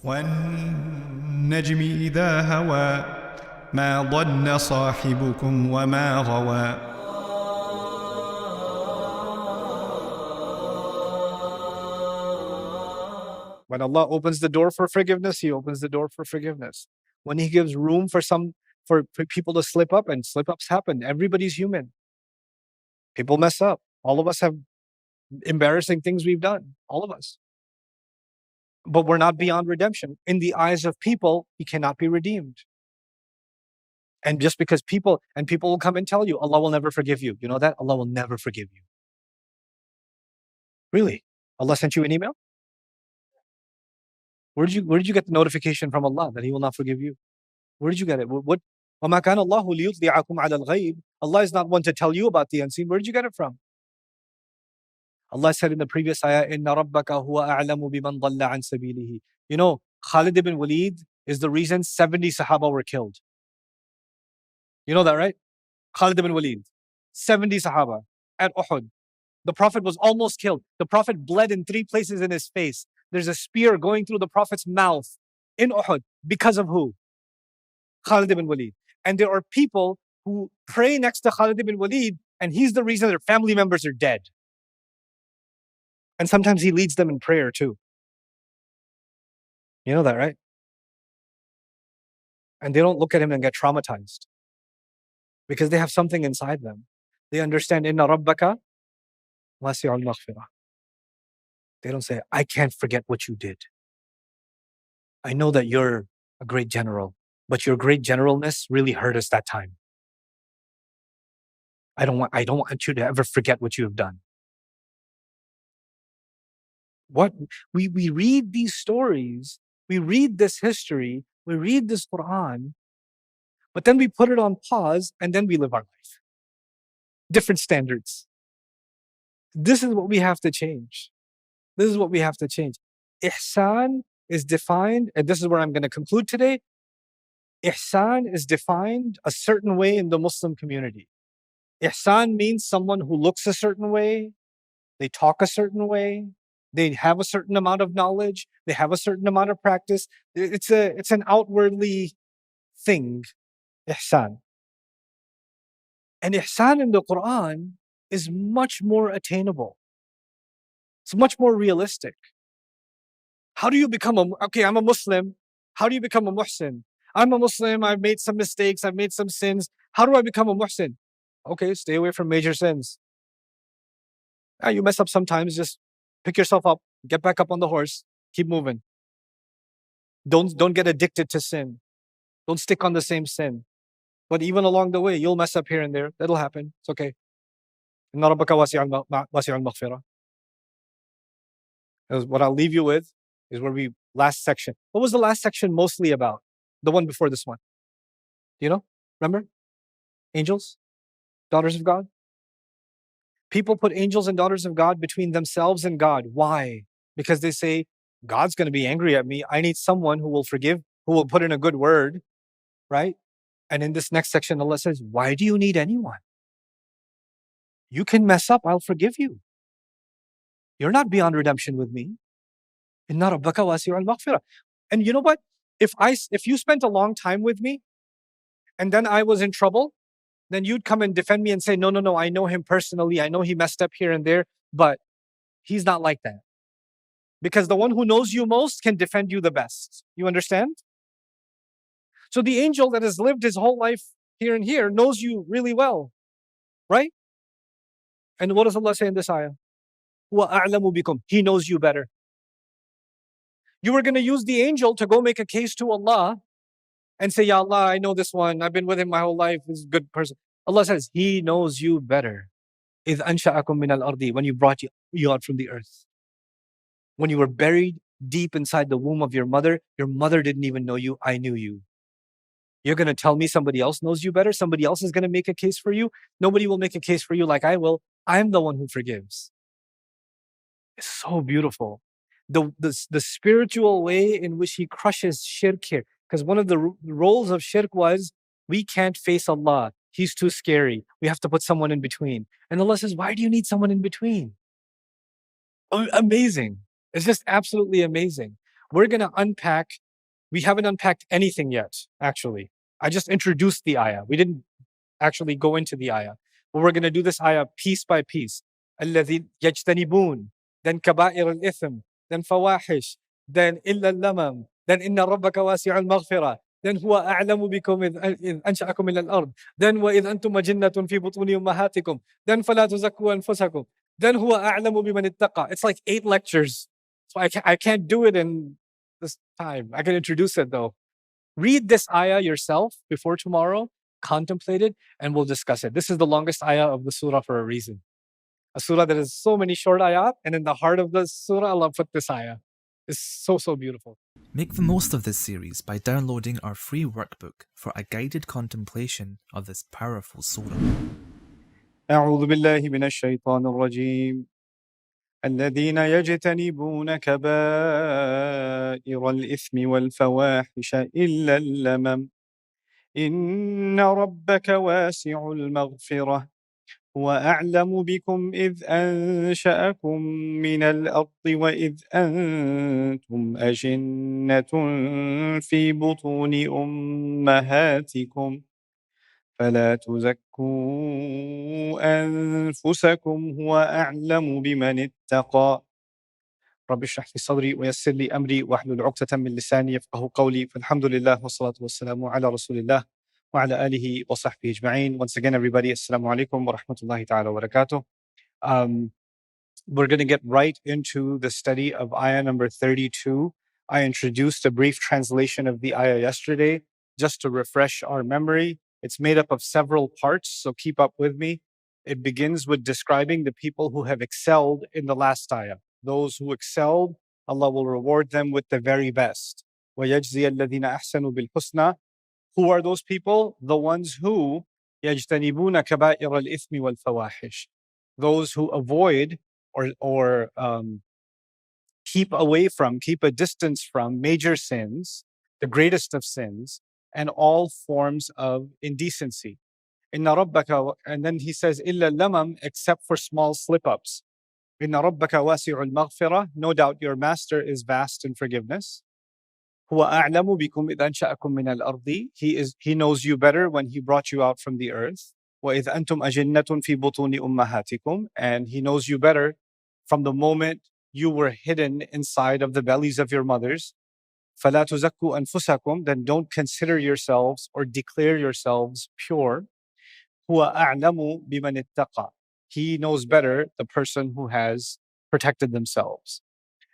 وَالنَّجْمِ إِذَا هَوَى مَا ضَلَّ صَاحِبُكُمْ وَمَا غَوَى. When Allah opens the door for forgiveness, He opens the door for forgiveness. When He gives room for people to slip up, and slip-ups happen. Everybody's human. People mess up. All of us have embarrassing things we've done. All of us. But we're not beyond redemption. In the eyes of people, He cannot be redeemed. And just because people will come and tell you, Allah will never forgive you. You know that? Allah will never forgive you. Really? Allah sent you an email? Where did you get the notification from Allah that He will not forgive you? Where did you get it? What? وَمَا كَانَ اللَّهُ لِيُطْلِعَكُمْ عَلَى الْغَيْبِ. Allah is not one to tell you about the unseen. Where did you get it from? Allah said in the previous ayah, إِنَّ رَبَّكَ هُوَ أَعْلَمُ بِمَنْ ضَلَّ عَنْ سَبِيلِهِ. You know, Khalid ibn Walid is the reason 70 Sahaba were killed. You know that, right? Khalid ibn Walid, 70 Sahaba at Uhud. The Prophet was almost killed. The Prophet bled in 3 places in his face. There's a spear going through the Prophet's mouth in Uhud. Because of who? Khalid ibn Walid. And there are people who pray next to Khalid ibn Walid, and he's the reason their family members are dead. And sometimes he leads them in prayer too. You know that, right? And they don't look at him and get traumatized because they have something inside them. They understand, Inna Rabbaka wasi'ul maghfirah. They don't say, I can't forget what you did. I know that you're a great general, but your great generalness really hurt us that time. I don't want you to ever forget what you have done. What we read these stories, we read this history, we read this Quran, but then we put it on pause and then we live our life. Different standards. This is what we have to change. This is what we have to change. Ihsan is defined, and this is where I'm going to conclude today. Ihsan is defined a certain way in the Muslim community. Ihsan means someone who looks a certain way, they talk a certain way, they have a certain amount of knowledge, they have a certain amount of practice. It's an outwardly thing, ihsan. And ihsan in the Quran is much more attainable. It's much more realistic. How do you become I'm a Muslim. How do you become a muhsin? I'm a Muslim, I've made some mistakes, I've made some sins. How do I become a muhsin? Okay, stay away from major sins. You mess up sometimes, just pick yourself up, get back up on the horse, keep moving. Don't get addicted to sin. Don't stick on the same sin. But even along the way, you'll mess up here and there. That'll happen. It's okay. Inna rabbaka wasi'ul maghfirah. What I'll leave you with is last section. What was the last section mostly about? The one before this one. Do you know? Remember? Angels? Daughters of God? People put angels and daughters of God between themselves and God. Why? Because they say, God's going to be angry at me. I need someone who will forgive, who will put in a good word, right? And in this next section, Allah says, why do you need anyone? You can mess up, I'll forgive you. You're not beyond redemption with me. Inna rabbaka wasi'ul maghfirah. And you know what? If you spent a long time with me, and then I was in trouble, then you'd come and defend me and say, no, I know him personally. I know he messed up here and there, but he's not like that. Because the one who knows you most can defend you the best. You understand? So the angel that has lived his whole life here and here knows you really well, right? And what does Allah say in this ayah? Huwa a'lamu bikum. He knows you better. You were going to use the angel to go make a case to Allah and say, Ya Allah, I know this one. I've been with him my whole life. He's a good person. Allah says, He knows you better. إِذْ أَنْشَأَكُم مِّنَ الْأَرْضِ. When you brought you out from the earth. When you were buried deep inside the womb of your mother didn't even know you. I knew you. You're going to tell me somebody else knows you better? Somebody else is going to make a case for you? Nobody will make a case for you like I will. I'm the one who forgives. It's so beautiful. The spiritual way in which He crushes shirk here. Because one of the roles of shirk was, we can't face Allah. He's too scary. We have to put someone in between. And Allah says, why do you need someone in between? Amazing. It's just absolutely amazing. We're going to unpack, we haven't unpacked anything yet, actually. I just introduced the ayah. We didn't actually go into the ayah. But we're going to do this ayah piece by piece. الَّذِي يَجْتَنِبُونَ, then كَبَائِرَ الْإِثْمِ, then فَوَاحِشْ, then إِلَّا اللَّمَمْ, then إِنَّ رَبَّكَ وَاسِعُ الْمَغْفِرَةِ, then هُوَ أَعْلَمُ بِكُمْ إِذْ أَنْشَأَكُمْ مِنَ الْأَرْضِ, then وَإِذْ أَنْتُمْ أَجِنَّةٌ فِي بُطُونِ أُمَّهَاتِكُمْ, then فَلَا تُزَكُّوا أَنفُسَكُمْ, then هُوَ أَعْلَمُ بِمَنِ اتَّقَى. It's like 8 lectures. So I can't do it in this time. I can introduce it though. Read this ayah yourself before tomorrow, contemplate it, and we'll discuss it. This is the longest ayah of the surah for a reason. A surah that has so many short ayat, and in the heart of the surah, Allah put this ayah. It's so, so beautiful. Make the most of this series by downloading our free workbook for a guided contemplation of this powerful surah. أعوذ بالله من الشيطان الرجيم الذين يجتنبون كبائر الإثم والفواحش إلا اللمم إن ربك واسع المغفرة هو أعلم بكم إذ أنشأكم من الأرض وإذ أنتم أجنة في بطون أمهاتكم فلا تزكوا أنفسكم هو أعلم بمن اتقى رب اشرح لي صدري ويسر لي أمري واحلل عقدة من لساني يفقهوا قولي فالحمد لله والصلاة والسلام على رسول الله وعلى آله وصحبه أجمعين. Once again, everybody, assalamu alaikum wa rahmatullahi ta'ala wa barakatuh. We're going to get right into the study of ayah number 32. I introduced a brief translation of the ayah yesterday just to refresh our memory. It's made up of several parts, so keep up with me. It begins with describing the people who have excelled in the last ayah. Those who excelled, Allah will reward them with the very best. وَيَجْزِيَ الَّذِينَ أَحْسَنُوا بِالْحُسْنَى. Who are those people? The ones who يَجْتَنِبُونَ كَبَائِرَ الْإِثْمِ وَالْفَوَاحِشِ. Those who avoid or keep away from, keep a distance from major sins, the greatest of sins, and all forms of indecency. Inna rabbaka, and then he says, illa lamam, except for small slip-ups. Inna rabbaka wasi'ul maghfirah, no doubt your master is vast in forgiveness. Huwa a'lamu bikum idh ansha'akum min al-ardi, he knows you better when he brought you out from the earth. Wa idh antum ajinnatun fi butuni ummahatikum, and he knows you better from the moment you were hidden inside of the bellies of your mothers. فَلَا تُزَكُّوا أَنفُسَكُمْ, then don't consider yourselves or declare yourselves pure. هُوَ أَعْلَمُ بِمَنِ اتَّقَى, he knows better the person who has protected themselves.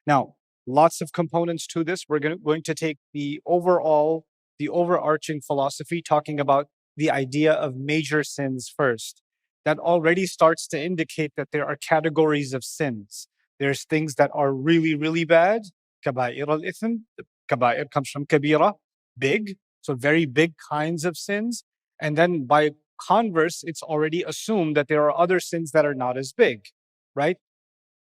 Now, lots of components to this. We're going to take the overarching philosophy, talking about the idea of major sins first. That already starts to indicate that there are categories of sins. There's things that are really, really bad. Kaba'ir al-ithm. Kaba'ir comes from kabira, big. So very big kinds of sins. And then by converse, it's already assumed that there are other sins that are not as big, right?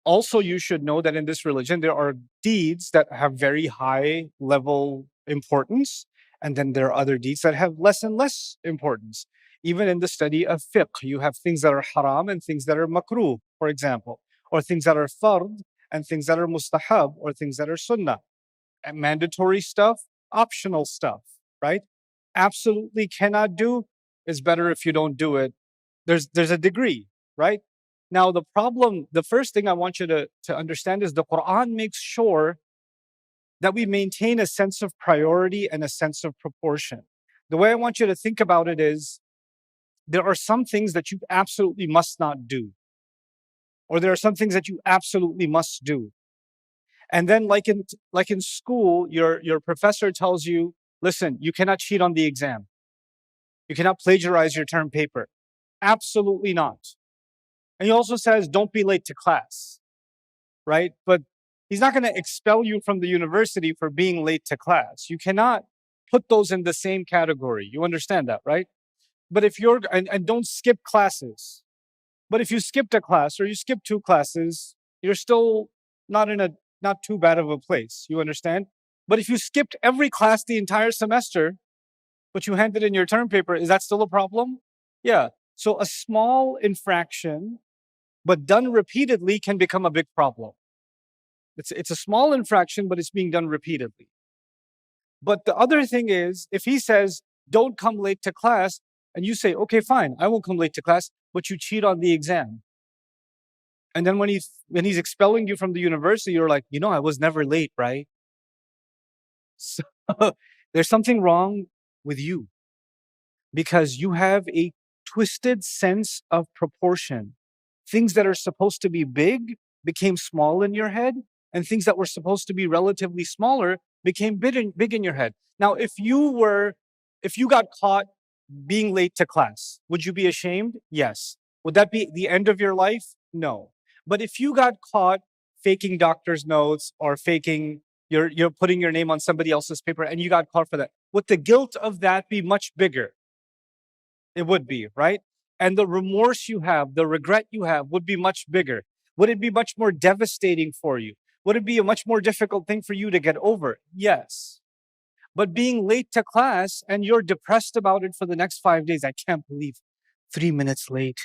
Also, you should know that in this religion, there are deeds that have very high level importance. And then there are other deeds that have less and less importance. Even in the study of fiqh, you have things that are haram and things that are makruh, for example, or things that are fard and things that are mustahab, or things that are sunnah. And mandatory stuff, optional stuff, right? Absolutely cannot do is better if you don't do it. There's a degree, right? Now, the first thing I want you to understand is the Quran makes sure that we maintain a sense of priority and a sense of proportion. The way I want you to think about it is, there are some things that you absolutely must not do, or there are some things that you absolutely must do. And then like in school, your professor tells you, listen, you cannot cheat on the exam. You cannot plagiarize your term paper. Absolutely not. And he also says, don't be late to class, right? But he's not going to expel you from the university for being late to class. You cannot put those in the same category. You understand that, right? But if and don't skip classes. But if you skipped a class or you skipped 2 classes, you're still not too bad of a place. You understand? But if you skipped every class the entire semester, but you handed in your term paper, is that still a problem? Yeah. So a small infraction, but done repeatedly, can become a big problem. It's a small infraction, but it's being done repeatedly. But the other thing is, if he says, don't come late to class, and you say, okay, fine, I won't come late to class, but you cheat on the exam. And then when he's expelling you from the university, you're like, I was never late, right? So there's something wrong with you because you have a twisted sense of proportion. Things that are supposed to be big became small in your head, and things that were supposed to be relatively smaller became big in your head. Now, if you got caught being late to class, would you be ashamed? Yes. Would that be the end of your life? No. But if you got caught faking doctor's notes or faking you're putting your name on somebody else's paper and you got caught for that, would the guilt of that be much bigger? It would be, right? And the remorse you have, the regret you have would be much bigger. Would it be much more devastating for you? Would it be a much more difficult thing for you to get over? Yes. But being late to class and you're depressed about it for the next 5 days, I can't believe 3 minutes late.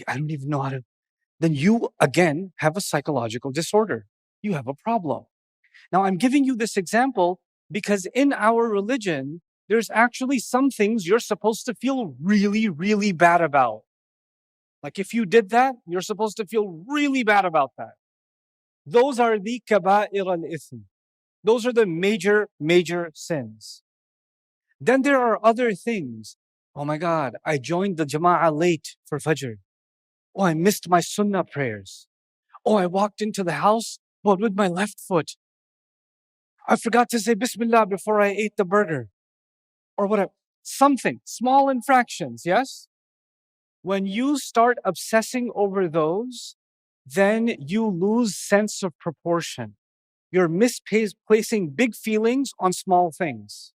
I don't even know how to. Then you, again, have a psychological disorder. You have a problem. Now, I'm giving you this example because in our religion, there's actually some things you're supposed to feel really, really bad about. Like if you did that, you're supposed to feel really bad about that. Those are the kaba'ir al-ithm. Those are the major, major sins. Then there are other things. Oh my God, I joined the jama'ah late for Fajr. Oh, I missed my sunnah prayers. Oh, I walked into the house, but with my left foot. I forgot to say Bismillah before I ate the burger. Or whatever. Something, small infractions, yes? When you start obsessing over those, then you lose sense of proportion. You're misplacing big feelings on small things.